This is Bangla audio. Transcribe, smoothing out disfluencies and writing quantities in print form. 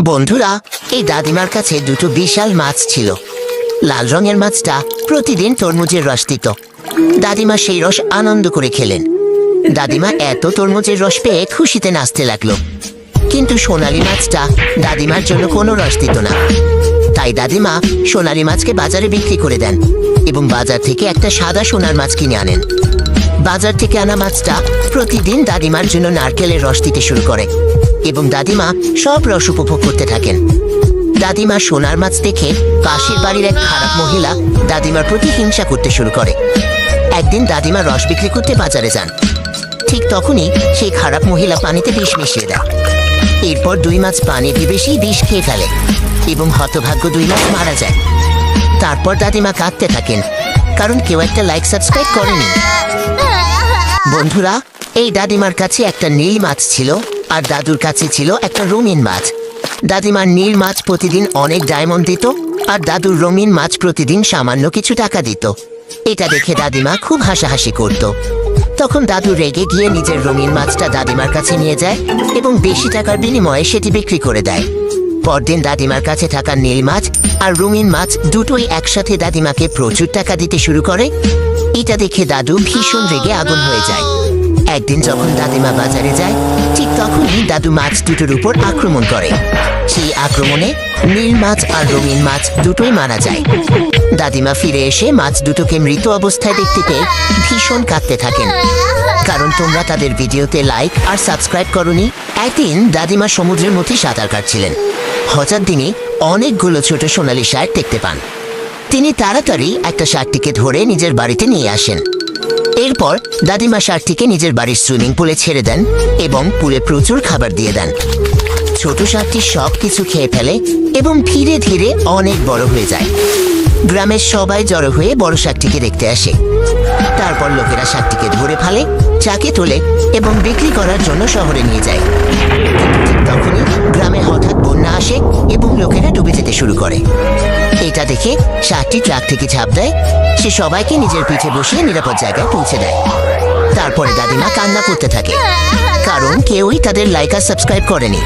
বন্ধুরা, এই দাদিমার কাছে দুটো বিশাল মাছ ছিল। লাল রঙের মাছটা প্রতিদিন তরমুজের রস দিত। দাদিমা সেই রস আনন্দ করে খেলেন। দাদিমা এত তরমুজের রস পেয়ে খুশিতে নাচতে লাগলো। কিন্তু সোনালী মাছটা দাদিমার জন্য কোনো রস দিত না। তাই দাদিমা সোনালী মাছকে বাজারে বিক্রি করে দেন এবং বাজার থেকে একটা সাদা সোনার মাছ কিনে আনেন। বাজার থেকে আনা মাছটা প্রতিদিন দাদিমার জন্য নারকেলের রস দিতে শুরু করে এবং দাদিমা সব রস উপভোগ করতে থাকেন। দাদিমা সোনার মাছ দেখে পাশের বাড়ির এক খারাপ মহিলা দাদিমার প্রতি হিংসা করতে শুরু করে। একদিন দাদিমা রস বিক্রি করতে বাজারে যান। ঠিক তখনই সেই খারাপ মহিলা পানিতে বিষ মিশিয়ে দেয়। এরপর দুই মাছ পানিতে বেশি বিষ খেয়ে ফেলে এবং হতভাগ্য দুই মাছ মারা যায়। তারপর দাদিমা কাঁদতে থাকেন, কারণ কেউ একটা লাইক সাবস্ক্রাইব করেনি। বন্ধুরা, এই দাদিমার কাছে একটা নীল মাছ ছিল আর দাদুর কাছে ছিল একটা রঙিন মাছ। দাদিমার নীল মাছ প্রতিদিন অনেক ডায়মন্ড দিত আর দাদুর রঙিন মাছ প্রতিদিন সামান্য কিছু টাকা দিত। এটা দেখে দাদিমা খুব হাসাহাসি করত। তখন দাদু রেগে গিয়ে নিজের রঙিন মাছটা দাদিমার কাছে নিয়ে যায় এবং বেশি টাকার বিনিময়ে সেটি বিক্রি করে দেয়। পরদিন দাদিমার কাছে থাকা নীল মাছ আর রঙিন মাছ দুটোই একসাথে দাদিমাকে প্রচুর টাকা দিতে শুরু করে। এটা দেখে দাদু ভীষণ রেগে আগুন হয়ে যায়। একদিন যখন দাদিমা বাজারে যায়, ঠিক তখনই দাদু মাছ দুটোর উপর আক্রমণ করে। সেই আক্রমণে নীল মাছ আর রঙিন মাছ দুটোই মারা যায়। দাদিমা ফিরে এসে মাছ দুটোকে মৃত অবস্থায় দেখতে পেয়ে ভীষণ কাঁদতে থাকেন, কারণ তোমরা তাদের ভিডিওতে লাইক আর সাবস্ক্রাইব করনি। একদিন দাদিমা সমুদ্রের মধ্যে সাঁতার কাটছিলেন। হঠাৎ তিনি অনেকগুলো ছোট সোনালী শার্ক দেখতে পান। তিনি তাড়াতাড়ি একটা শার্কটিকে ধরে নিজের বাড়িতে নিয়ে আসেন। এরপর দাদিমা শার্কটিকে নিজের বাড়ির সুইমিং পুলে ছেড়ে দেন এবং পুলে প্রচুর খাবার দিয়ে দেন। ছোট শার্কটি সব কিছু খেয়ে ফেলে এবং ধীরে ধীরে অনেক বড় হয়ে যায়। গ্রামের সবাই জড়ো হয়ে বড় শার্কটিকে দেখতে আসে। তারপর লোকেরা শার্কটিকে ধরে ফেলে, চাকে তোলে এবং বিক্রি করার জন্য শহরে নিয়ে যায়। কিন্তু ঠিক তখনই গ্রামে হঠাৎ বন্যা আসে এবং লোকেরা ডুবে যেতে শুরু করে। এটা দেখে শার্কটি ট্রাক থেকে ঝাঁপ দেয়। সে সবাইকে নিজের পিঠে বসিয়ে নিরাপদ জায়গায় পৌঁছে দেয়। তারপরে দাদিমা কান্না করতে থাকে, কারণ কেউই তাদের লাইক আর সাবস্ক্রাইব করেনি।